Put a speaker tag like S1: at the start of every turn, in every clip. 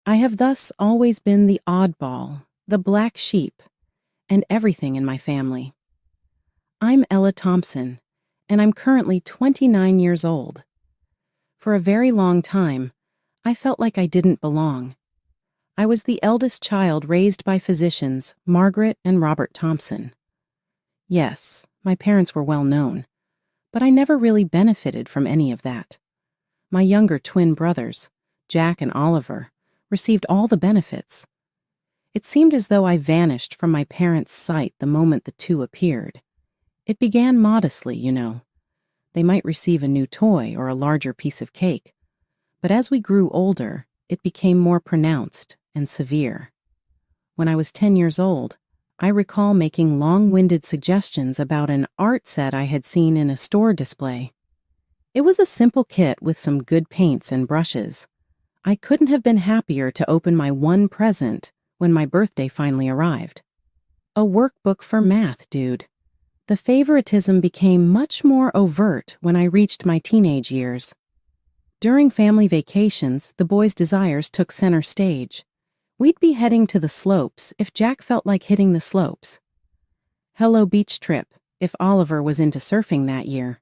S1: I have thus always been the oddball, the black sheep, and everything in my family. I'm Ella Thompson, and I'm currently 29 years old. For a very long time, I felt like I didn't belong. I was the eldest child raised by physicians Margaret and Robert Thompson. Yes, my parents were well known, but I never really benefited from any of that. My younger twin brothers, Jack and Oliver, received all the benefits. It seemed as though I vanished from my parents' sight the moment the two appeared. It began modestly, you know. They might receive a new toy or a larger piece of cake. But as we grew older, it became more pronounced and severe. When I was 10 years old, I recall making long-winded suggestions about an art set I had seen in a store display. It was a simple kit with some good paints and brushes. I couldn't have been happier to open my one present when my birthday finally arrived. A workbook for math, dude. The favoritism became much more overt when I reached my teenage years. During family vacations, the boys' desires took center stage. We'd be heading to the slopes if Jack felt like hitting the slopes. Hello beach trip if Oliver was into surfing that year.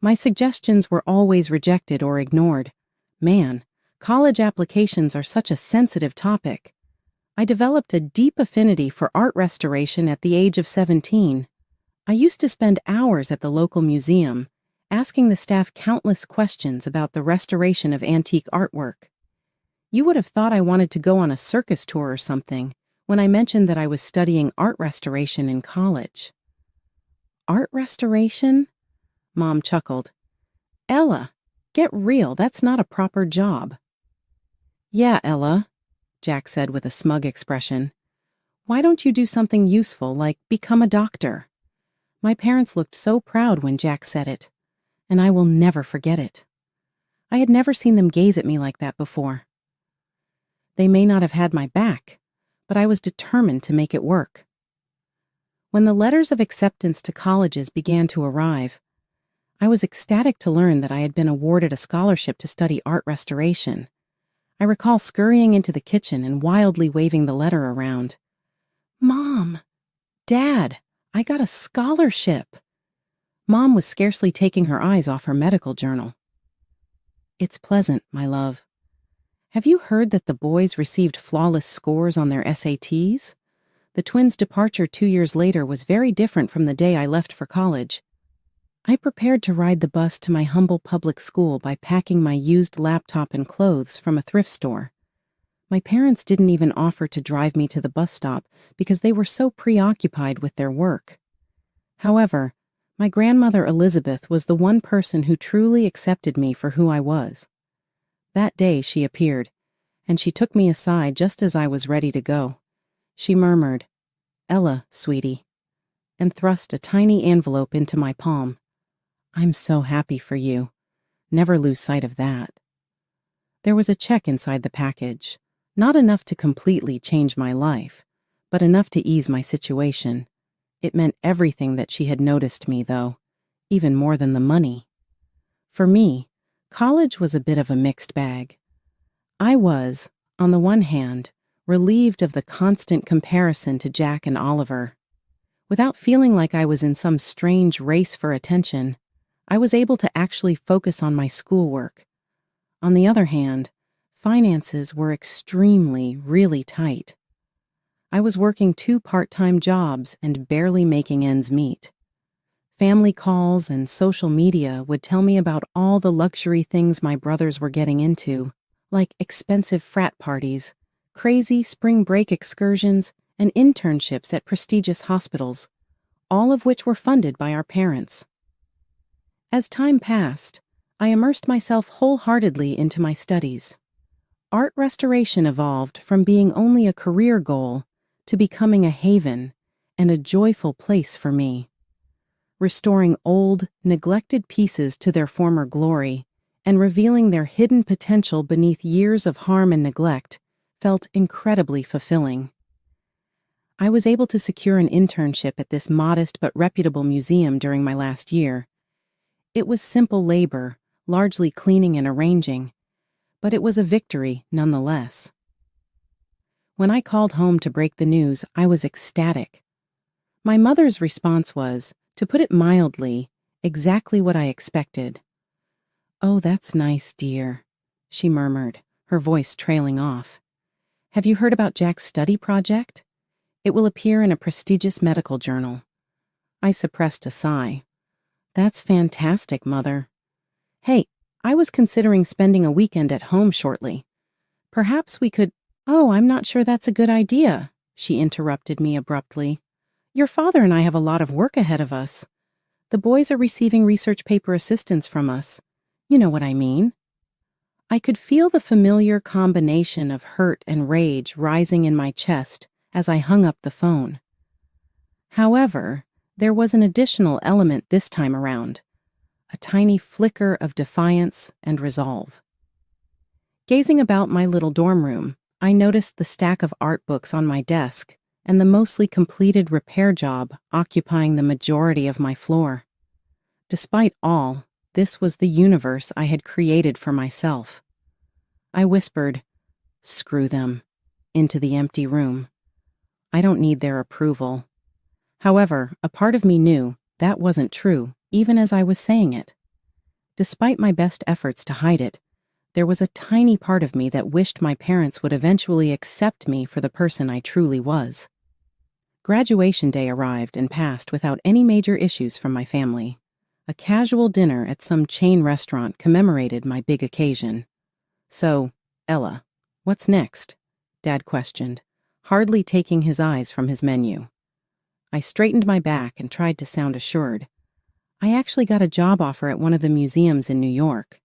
S1: My suggestions were always rejected or ignored. Man, college applications are such a sensitive topic. I developed a deep affinity for art restoration at the age of 17. I used to spend hours at the local museum, asking the staff countless questions about the restoration of antique artwork. You would have thought I wanted to go on a circus tour or something when I mentioned that I was studying art restoration in college. Art restoration? Mom chuckled. Ella, get real, that's not a proper job. Yeah, Ella, Jack said with a smug expression. Why don't you do something useful like become a doctor? My parents looked so proud when Jack said it, and I will never forget it. I had never seen them gaze at me like that before. They may not have had my back, but I was determined to make it work. When the letters of acceptance to colleges began to arrive, I was ecstatic to learn that I had been awarded a scholarship to study art restoration. I recall scurrying into the kitchen and wildly waving the letter around. Mom! Dad! I got a scholarship! Mom was scarcely taking her eyes off her medical journal. It's pleasant, my love. Have you heard that the boys received flawless scores on their SATs? The twins' departure 2 years later was very different from the day I left for college. I prepared to ride the bus to my humble public school by packing my used laptop and clothes from a thrift store. My parents didn't even offer to drive me to the bus stop because they were so preoccupied with their work. However, my grandmother Elizabeth was the one person who truly accepted me for who I was. That day she appeared, and she took me aside just as I was ready to go. She murmured, Ella, sweetie, and thrust a tiny envelope into my palm. I'm so happy for you. Never lose sight of that. There was a check inside the package, not enough to completely change my life, but enough to ease my situation. It meant everything that she had noticed me, though, even more than the money. For me, college was a bit of a mixed bag. I was, on the one hand, relieved of the constant comparison to Jack and Oliver. Without feeling like I was in some strange race for attention, I was able to actually focus on my schoolwork. On the other hand, finances were really tight. I was working 2 part-time jobs and barely making ends meet. Family calls and social media would tell me about all the luxury things my brothers were getting into, like expensive frat parties, crazy spring break excursions, and internships at prestigious hospitals, all of which were funded by our parents. As time passed, I immersed myself wholeheartedly into my studies. Art restoration evolved from being only a career goal to becoming a haven and a joyful place for me. Restoring old, neglected pieces to their former glory and revealing their hidden potential beneath years of harm and neglect felt incredibly fulfilling. I was able to secure an internship at this modest but reputable museum during my last year. It was simple labor, largely cleaning and arranging, but it was a victory nonetheless. When I called home to break the news, I was ecstatic. My mother's response was, to put it mildly, exactly what I expected. "Oh, that's nice, dear," she murmured, her voice trailing off. "Have you heard about Jack's study project? It will appear in a prestigious medical journal." I suppressed a sigh. "That's fantastic, Mother. Hey, I was considering spending a weekend at home shortly. Perhaps we could—" "Oh, I'm not sure that's a good idea," she interrupted me abruptly. "Your father and I have a lot of work ahead of us. The boys are receiving research paper assistance from us. You know what I mean." I could feel the familiar combination of hurt and rage rising in my chest as I hung up the phone. However, there was an additional element this time around, a tiny flicker of defiance and resolve. Gazing about my little dorm room, I noticed the stack of art books on my desk and the mostly completed repair job occupying the majority of my floor. Despite all, this was the universe I had created for myself. I whispered, "Screw them," into the empty room. I don't need their approval. However, a part of me knew that wasn't true, even as I was saying it. Despite my best efforts to hide it, there was a tiny part of me that wished my parents would eventually accept me for the person I truly was. Graduation day arrived and passed without any major issues from my family. A casual dinner at some chain restaurant commemorated my big occasion. "So, Ella, what's next?" Dad questioned, hardly taking his eyes from his menu. I straightened my back and tried to sound assured. "I actually got a job offer at one of the museums in New York."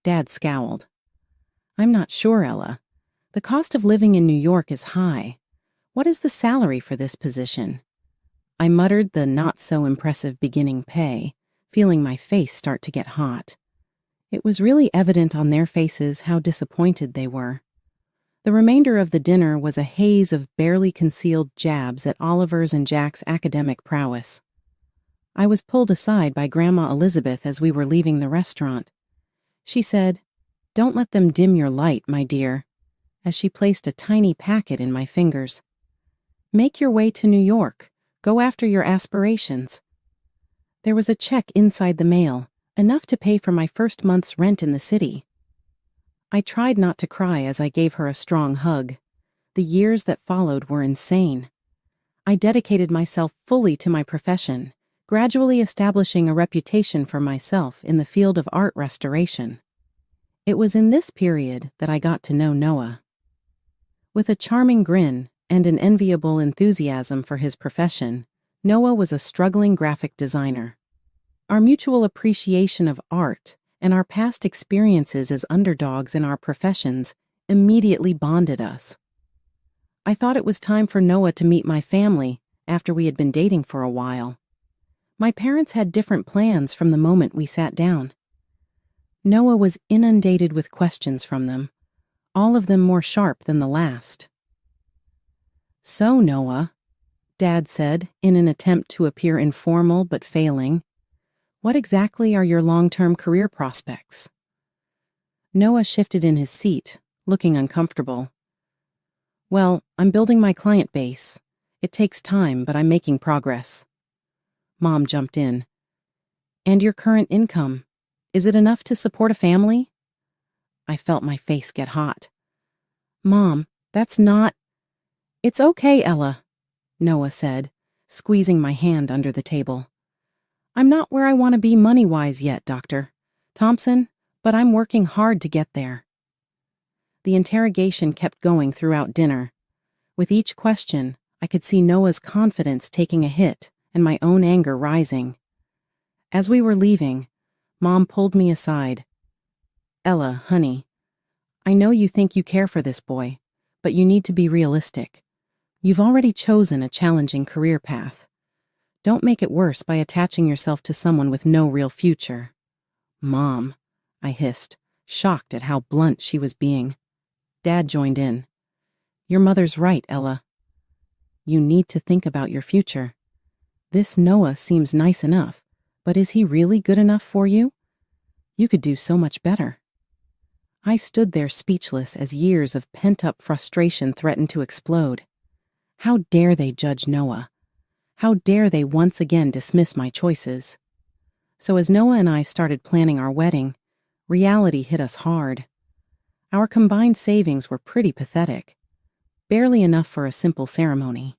S1: Dad scowled. "I'm not sure, Ella. The cost of living in New York is high. What is the salary for this position?" I muttered the not-so-impressive beginning pay, feeling my face start to get hot. It was really evident on their faces how disappointed they were. The remainder of the dinner was a haze of barely concealed jabs at Oliver's and Jack's academic prowess. I was pulled aside by Grandma Elizabeth as we were leaving the restaurant. She said, "Don't let them dim your light, my dear," as she placed a tiny packet in my fingers. "Make your way to New York. Go after your aspirations." There was a check inside the mail, enough to pay for my first month's rent in the city. I tried not to cry as I gave her a strong hug. The years that followed were insane. I dedicated myself fully to my profession, gradually establishing a reputation for myself in the field of art restoration. It was in this period that I got to know Noah. With a charming grin and an enviable enthusiasm for his profession, Noah was a struggling graphic designer. Our mutual appreciation of art and our past experiences as underdogs in our professions immediately bonded us. I thought it was time for Noah to meet my family after we had been dating for a while. My parents had different plans from the moment we sat down. Noah was inundated with questions from them, all of them more sharp than the last. "So, Noah," Dad said in an attempt to appear informal but failing, "what exactly are your long-term career prospects?" Noah shifted in his seat, looking uncomfortable. "Well, I'm building my client base. It takes time, but I'm making progress." Mom jumped in. "And your current income? Is it enough to support a family?" I felt my face get hot. "Mom, that's not—" "It's okay, Ella," Noah said, squeezing my hand under the table. "I'm not where I want to be money-wise yet, Dr. Thompson, but I'm working hard to get there." The interrogation kept going throughout dinner. With each question, I could see Noah's confidence taking a hit and my own anger rising. As we were leaving, Mom pulled me aside. "Ella, honey, I know you think you care for this boy, but you need to be realistic. You've already chosen a challenging career path. Don't make it worse by attaching yourself to someone with no real future." "Mom," I hissed, shocked at how blunt she was being. Dad joined in. "Your mother's right, Ella. You need to think about your future. This Noah seems nice enough, but is he really good enough for you? You could do so much better." I stood there speechless as years of pent-up frustration threatened to explode. How dare they judge Noah? How dare they once again dismiss my choices? So as Noah and I started planning our wedding, reality hit us hard. Our combined savings were pretty pathetic, barely enough for a simple ceremony.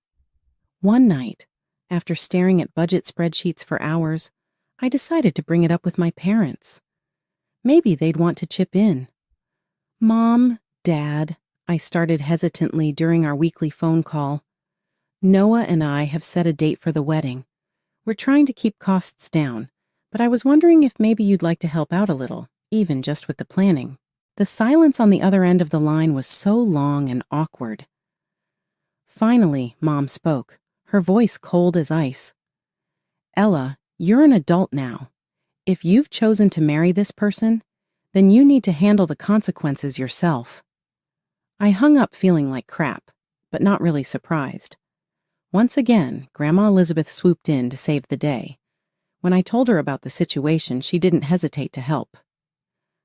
S1: One night, after staring at budget spreadsheets for hours, I decided to bring it up with my parents. Maybe they'd want to chip in. "Mom, Dad," I started hesitantly during our weekly phone call. "Noah and I have set a date for the wedding. We're trying to keep costs down, but I was wondering if maybe you'd like to help out a little, even just with the planning." The silence on the other end of the line was so long and awkward. Finally, Mom spoke, her voice cold as ice. "Ella, you're an adult now. If you've chosen to marry this person, then you need to handle the consequences yourself." I hung up feeling like crap, but not really surprised. Once again, Grandma Elizabeth swooped in to save the day. When I told her about the situation, she didn't hesitate to help.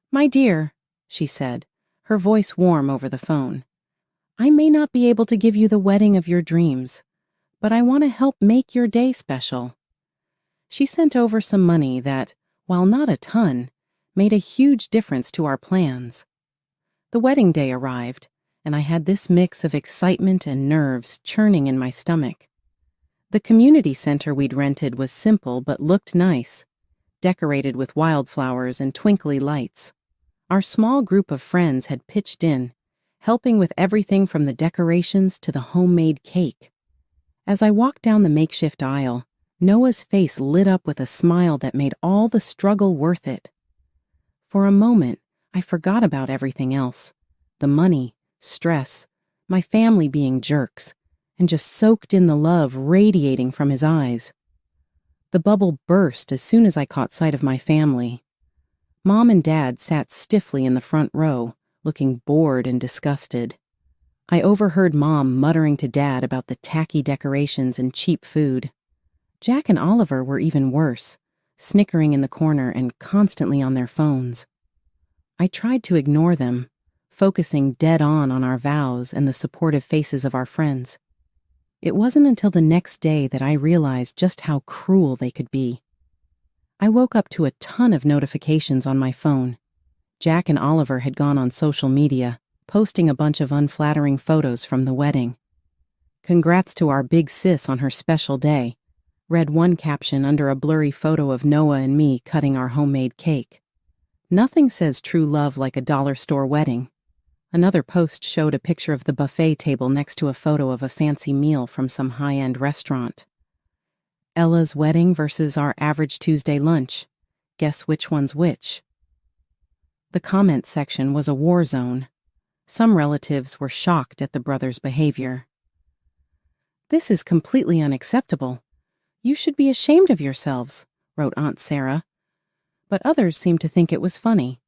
S1: "My dear," she said, her voice warm over the phone, "I may not be able to give you the wedding of your dreams, but I want to help make your day special." She sent over some money that, while not a ton, made a huge difference to our plans. The wedding day arrived, and I had this mix of excitement and nerves churning in my stomach. The community center we'd rented was simple but looked nice, decorated with wildflowers and twinkly lights. Our small group of friends had pitched in, helping with everything from the decorations to the homemade cake. As I walked down the makeshift aisle, Noah's face lit up with a smile that made all the struggle worth it. For a moment, I forgot about everything else: the money, stress, my family being jerks, and just soaked in the love radiating from his eyes. The bubble burst as soon as I caught sight of my family. Mom and Dad sat stiffly in the front row, looking bored and disgusted. I overheard Mom muttering to Dad about the tacky decorations and cheap food. Jack and Oliver were even worse, snickering in the corner and constantly on their phones. I tried to ignore them, focusing dead on our vows and the supportive faces of our friends. It wasn't until the next day that I realized just how cruel they could be. I woke up to a ton of notifications on my phone. Jack and Oliver had gone on social media, posting a bunch of unflattering photos from the wedding. "Congrats to our big sis on her special day," read one caption under a blurry photo of Noah and me cutting our homemade cake. "Nothing says true love like a dollar store wedding." Another post showed a picture of the buffet table next to a photo of a fancy meal from some high-end restaurant. "Ella's wedding versus our average Tuesday lunch. Guess which one's which?" The comment section was a war zone. Some relatives were shocked at the brothers' behavior. "This is completely unacceptable. You should be ashamed of yourselves," wrote Aunt Sarah. But others seemed to think it was funny.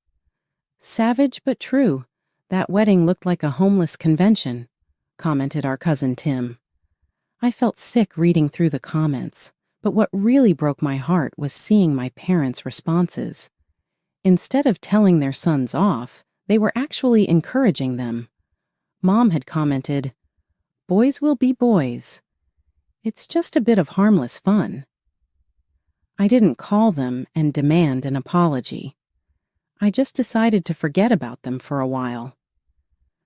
S1: "Savage but true. That wedding looked like a homeless convention," commented our cousin Tim. I felt sick reading through the comments, but what really broke my heart was seeing my parents' responses. Instead of telling their sons off, they were actually encouraging them. Mom had commented, "Boys will be boys. It's just a bit of harmless fun." I didn't call them and demand an apology. I just decided to forget about them for a while.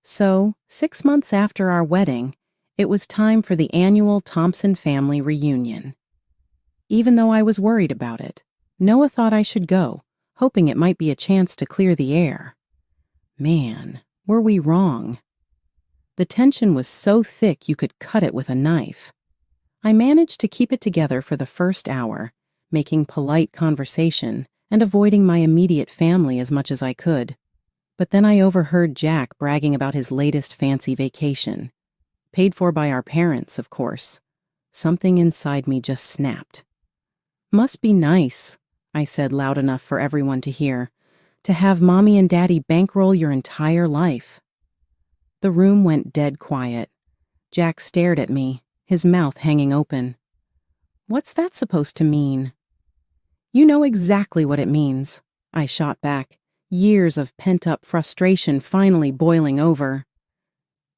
S1: So, 6 months after our wedding, it was time for the annual Thompson family reunion. Even though I was worried about it, Noah thought I should go, hoping it might be a chance to clear the air. Man, were we wrong. The tension was so thick you could cut it with a knife. I managed to keep it together for the first hour, making polite conversation and avoiding my immediate family as much as I could. But then I overheard Jack bragging about his latest fancy vacation. Paid for by our parents, of course. Something inside me just snapped. "Must be nice," I said loud enough for everyone to hear, "to have Mommy and Daddy bankroll your entire life." The room went dead quiet. Jack stared at me, his mouth hanging open. "What's that supposed to mean?" "You know exactly what it means," I shot back, years of pent-up frustration finally boiling over.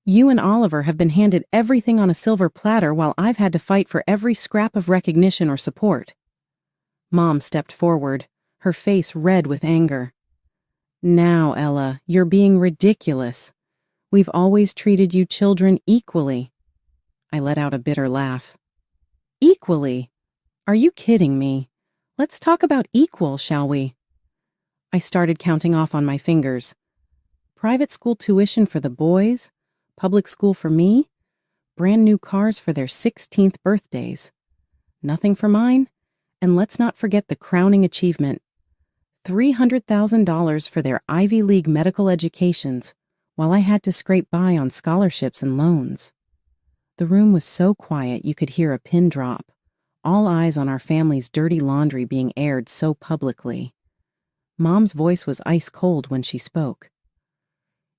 S1: You and Oliver have been handed everything on a silver platter while I've had to fight for every scrap of recognition or support. Mom stepped forward, her face red with anger. Now, Ella, you're being ridiculous. We've always treated you children equally. I let out a bitter laugh. Equally? Are you kidding me? Let's talk about equal, shall we? I started counting off on my fingers. Private school tuition for the boys, public school for me, brand new cars for their 16th birthdays. Nothing for mine, and let's not forget the crowning achievement. $300,000 for their Ivy League medical educations, while I had to scrape by on scholarships and loans. The room was so quiet you could hear a pin drop, all eyes on our family's dirty laundry being aired so publicly. Mom's voice was ice cold when she spoke.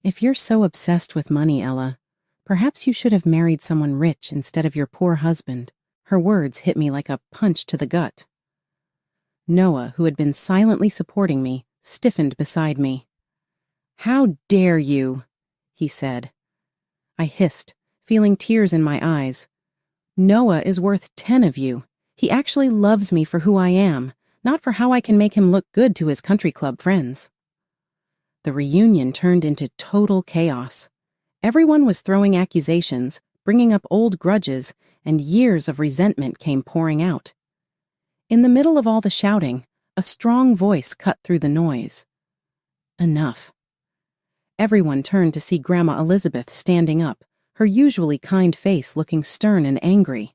S1: If you're so obsessed with money, Ella, perhaps you should have married someone rich instead of your poor husband. Her words hit me like a punch to the gut. Noah, who had been silently supporting me, stiffened beside me. "How dare you?" he said. I hissed, feeling tears in my eyes. "Noah is worth 10 of you. He actually loves me for who I am, not for how I can make him look good to his country club friends." The reunion turned into total chaos. Everyone was throwing accusations, bringing up old grudges, and years of resentment came pouring out. In the middle of all the shouting, a strong voice cut through the noise. Enough. Everyone turned to see Grandma Elizabeth standing up, her usually kind face looking stern and angry.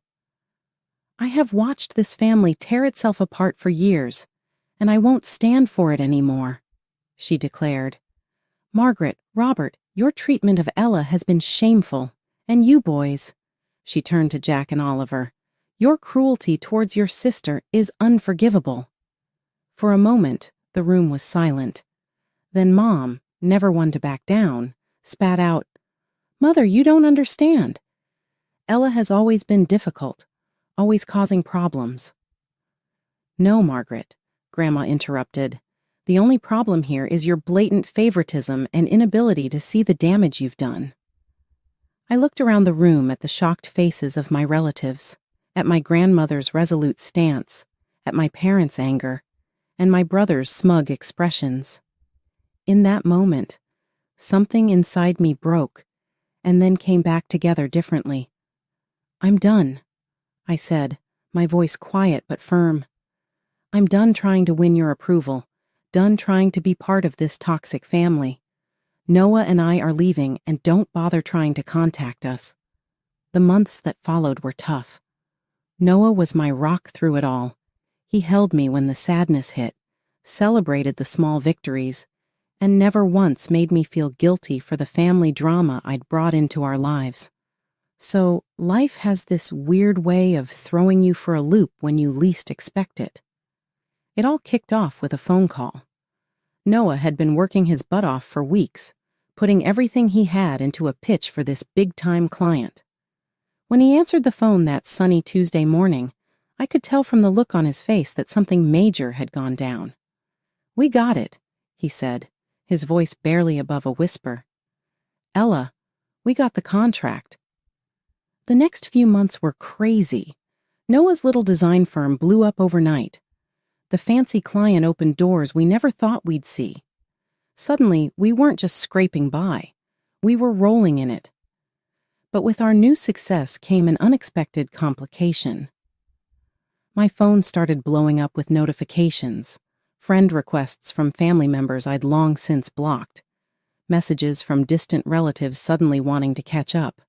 S1: "I have watched this family tear itself apart for years, and I won't stand for it anymore," she declared. "Margaret, Robert, your treatment of Ella has been shameful, and you boys," she turned to Jack and Oliver, "your cruelty towards your sister is unforgivable." For a moment, the room was silent. Then Mom, never one to back down, spat out, "Mother, you don't understand. Ella has always been difficult, always causing problems." "No, Margaret," Grandma interrupted. "The only problem here is your blatant favoritism and inability to see the damage you've done." I looked around the room at the shocked faces of my relatives, at my grandmother's resolute stance, at my parents' anger, and my brother's smug expressions. In that moment, something inside me broke, and then came back together differently. "I'm done," I said, my voice quiet but firm. "I'm done trying to win your approval, done trying to be part of this toxic family. Noah and I are leaving, and don't bother trying to contact us." The months that followed were tough. Noah was my rock through it all. He held me when the sadness hit, celebrated the small victories, and never once made me feel guilty for the family drama I'd brought into our lives. So, life has this weird way of throwing you for a loop when you least expect it. It all kicked off with a phone call. Noah had been working his butt off for weeks, putting everything he had into a pitch for this big-time client. When he answered the phone that sunny Tuesday morning, I could tell from the look on his face that something major had gone down. "We got it," he said, his voice barely above a whisper. "Ella, we got the contract." The next few months were crazy. Noah's little design firm blew up overnight. The fancy client opened doors we never thought we'd see. Suddenly, we weren't just scraping by. We were rolling in it. But with our new success came an unexpected complication. My phone started blowing up with notifications, friend requests from family members I'd long since blocked, messages from distant relatives suddenly wanting to catch up.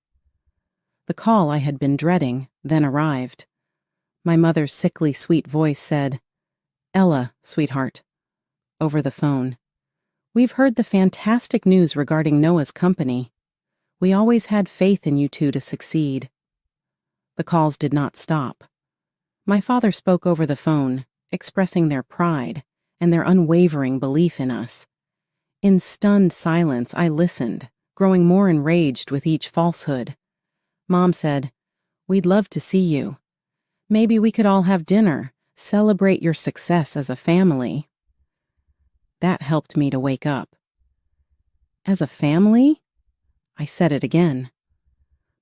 S1: The call I had been dreading then arrived. My mother's sickly sweet voice said, "Ella, sweetheart," over the phone. "We've heard the fantastic news regarding Noah's company. We always had faith in you two to succeed." The calls did not stop. My father spoke over the phone, expressing their pride and their unwavering belief in us. In stunned silence, I listened, growing more enraged with each falsehood. Mom said, "We'd love to see you. Maybe we could all have dinner, celebrate your success as a family." That helped me to wake up. As a family? I said it again.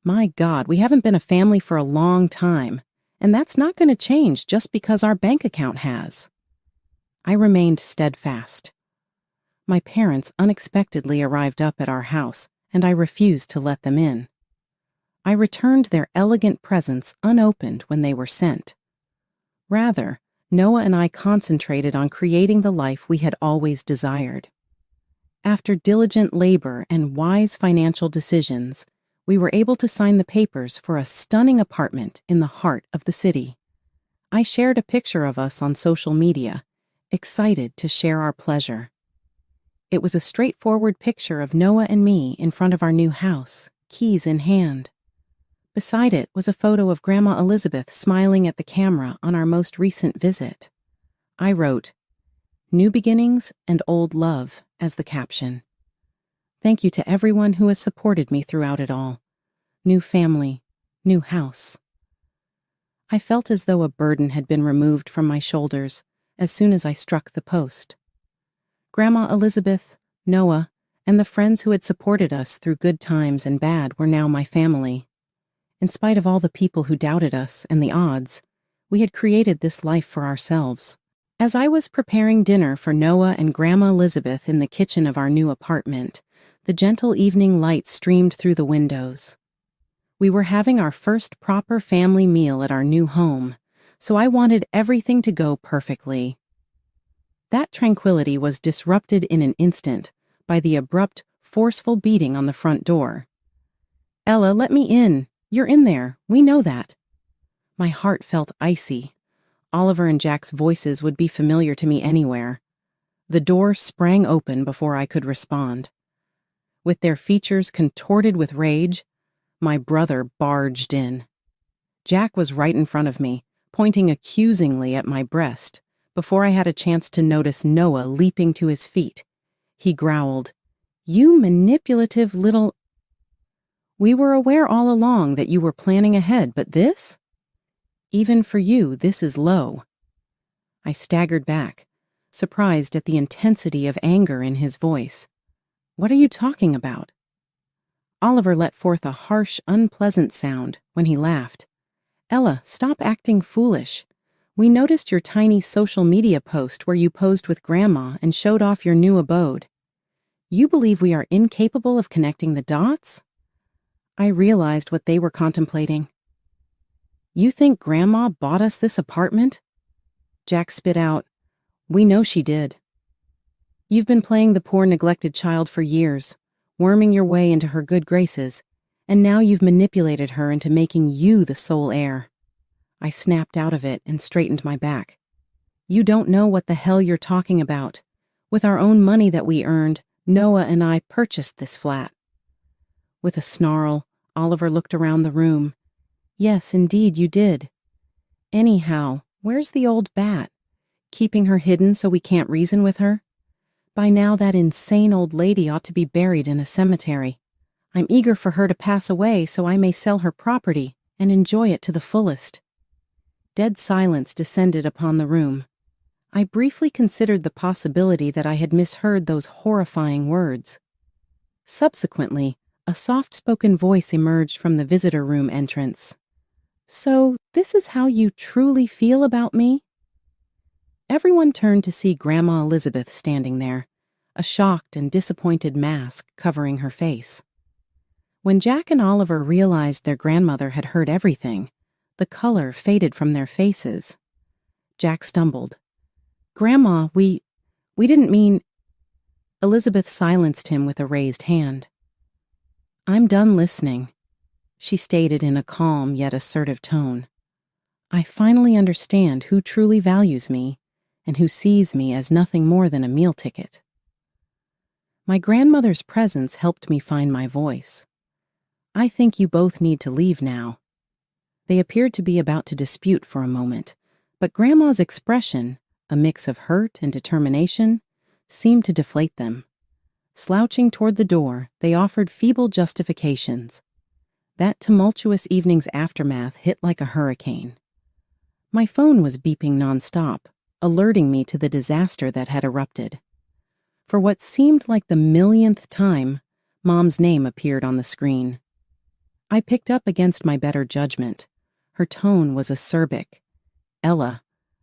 S1: My God, we haven't been a family for a long time, and that's not going to change just because our bank account has. I remained steadfast. My parents unexpectedly arrived up at our house, and I refused to let them in. I returned their elegant presents unopened when they were sent. Rather, Noah and I concentrated on creating the life we had always desired. After diligent labor and wise financial decisions, we were able to sign the papers for a stunning apartment in the heart of the city. I shared a picture of us on social media, excited to share our pleasure. It was a straightforward picture of Noah and me in front of our new house, keys in hand. Beside it was a photo of Grandma Elizabeth smiling at the camera on our most recent visit. I wrote, "New beginnings and old love," as the caption. Thank you to everyone who has supported me throughout it all. New family, new house. I felt as though a burden had been removed from my shoulders as soon as I struck the post. Grandma Elizabeth, Noah, and the friends who had supported us through good times and bad were now my family. In spite of all the people who doubted us and the odds, we had created this life for ourselves. As I was preparing dinner for Noah and Grandma Elizabeth in the kitchen of our new apartment, the gentle evening light streamed through the windows. We were having our first proper family meal at our new home, so I wanted everything to go perfectly. That tranquility was disrupted in an instant by the abrupt, forceful beating on the front door. "Ella, let me in. You're in there. We know that." My heart felt icy. Oliver and Jack's voices would be familiar to me anywhere. The door sprang open before I could respond. With their features contorted with rage, my brother barged in. Jack was right in front of me, pointing accusingly at my breast, before I had a chance to notice Noah leaping to his feet. He growled, "You manipulative little—" "We were aware all along that you were planning ahead, but this? Even for you, this is low." I staggered back, surprised at the intensity of anger in his voice. "What are you talking about?" Oliver let forth a harsh, unpleasant sound when he laughed. "Ella, stop acting foolish. We noticed your tiny social media post where you posed with Grandma and showed off your new abode. You believe we are incapable of connecting the dots?" I realized what they were contemplating. "You think Grandma bought us this apartment?" Jack spit out, "We know she did. You've been playing the poor neglected child for years, worming your way into her good graces, and now you've manipulated her into making you the sole heir." I snapped out of it and straightened my back. "You don't know what the hell you're talking about. With our own money that we earned, Noah and I purchased this flat." With a snarl, Oliver looked around the room. "Yes, indeed you did. Anyhow, where's the old bat? Keeping her hidden so we can't reason with her? By now that insane old lady ought to be buried in a cemetery. I'm eager for her to pass away so I may sell her property and enjoy it to the fullest." Dead silence descended upon the room. I briefly considered the possibility that I had misheard those horrifying words. Subsequently, a soft-spoken voice emerged from the visitor room entrance. "So, this is how you truly feel about me?" Everyone turned to see Grandma Elizabeth standing there, a shocked and disappointed mask covering her face. When Jack and Oliver realized their grandmother had heard everything, the color faded from their faces. Jack stumbled. "Grandma, we didn't mean—" Elizabeth silenced him with a raised hand. "I'm done listening," she stated in a calm yet assertive tone. "I finally understand who truly values me and who sees me as nothing more than a meal ticket." My grandmother's presence helped me find my voice. "I think you both need to leave now." They appeared to be about to dispute for a moment, but Grandma's expression, a mix of hurt and determination, seemed to deflate them. Slouching toward the door, they offered feeble justifications. That tumultuous evening's aftermath hit like a hurricane. My phone was beeping nonstop, alerting me to the disaster that had erupted. For what seemed like the millionth time, Mom's name appeared on the screen. I picked up against my better judgment. Her tone was acerbic. "Ella,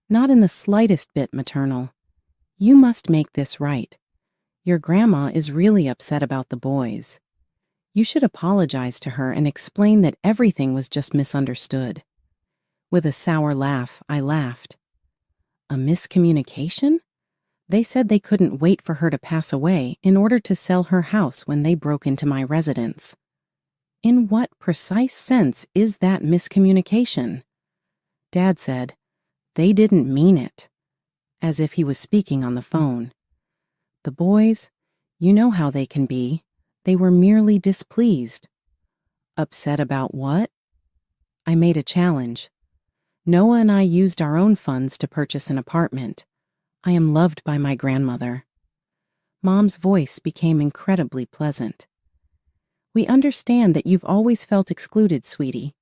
S1: not in the slightest bit maternal. You must make this right. Your grandma is really upset about the boys. You should apologize to her and explain that everything was just misunderstood." With a sour laugh, I laughed. A miscommunication? They said they couldn't wait for her to pass away in order to sell her house when they broke into my residence. In what precise sense is that miscommunication? Dad said, "They didn't mean it," as if he was speaking on the phone. The boys, you know how they can be. They were merely displeased. Upset about what? I made a challenge. Noah and I used our own funds to purchase an apartment. I am loved by my grandmother. Mom's voice became incredibly pleasant. "We understand that you've always felt excluded, sweetie,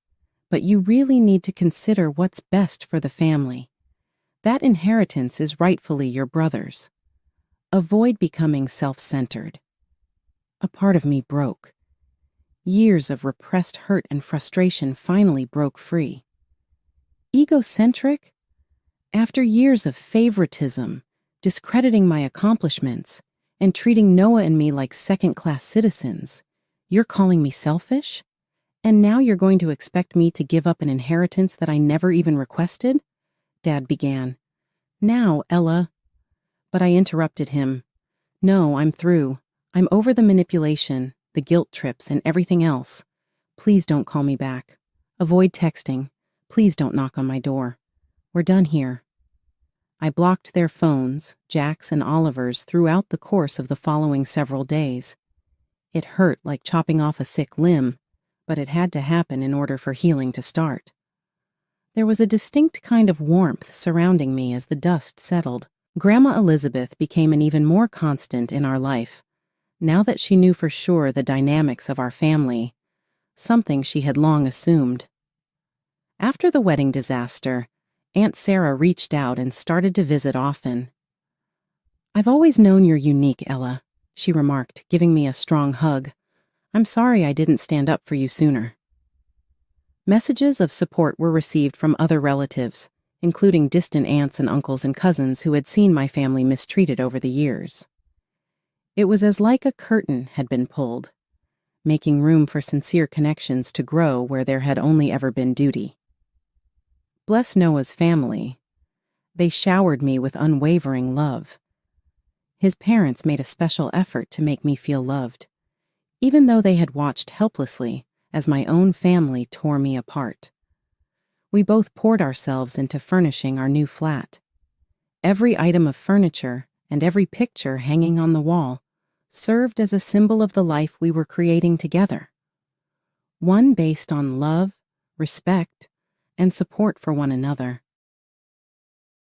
S1: but you really need to consider what's best for the family. That inheritance is rightfully your brother's. Avoid becoming self-centered." A part of me broke. Years of repressed hurt and frustration finally broke free. Egocentric? After years of favoritism, discrediting my accomplishments, and treating Noah and me like second-class citizens, you're calling me selfish? And now you're going to expect me to give up an inheritance that I never even requested? Dad began. "Now, Ella." But I interrupted him. "No, I'm through. I'm over the manipulation, the guilt trips, and everything else. Please don't call me back. Avoid texting. Please don't knock on my door. We're done here." I blocked their phones, Jack's and Oliver's, throughout the course of the following several days. It hurt like chopping off a sick limb, but it had to happen in order for healing to start. There was a distinct kind of warmth surrounding me as the dust settled. Grandma Elizabeth became an even more constant in our life, now that she knew for sure the dynamics of our family, something she had long assumed. After the wedding disaster, Aunt Sarah reached out and started to visit often. "I've always known you're unique, Ella," she remarked, giving me a strong hug. "I'm sorry I didn't stand up for you sooner." Messages of support were received from other relatives, including distant aunts and uncles and cousins who had seen my family mistreated over the years. It was as like a curtain had been pulled, making room for sincere connections to grow where there had only ever been duty. Bless Noah's family. They showered me with unwavering love. His parents made a special effort to make me feel loved, even though they had watched helplessly as my own family tore me apart. We both poured ourselves into furnishing our new flat. Every item of furniture and every picture hanging on the wall served as a symbol of the life we were creating together. One based on love, respect, and support for one another.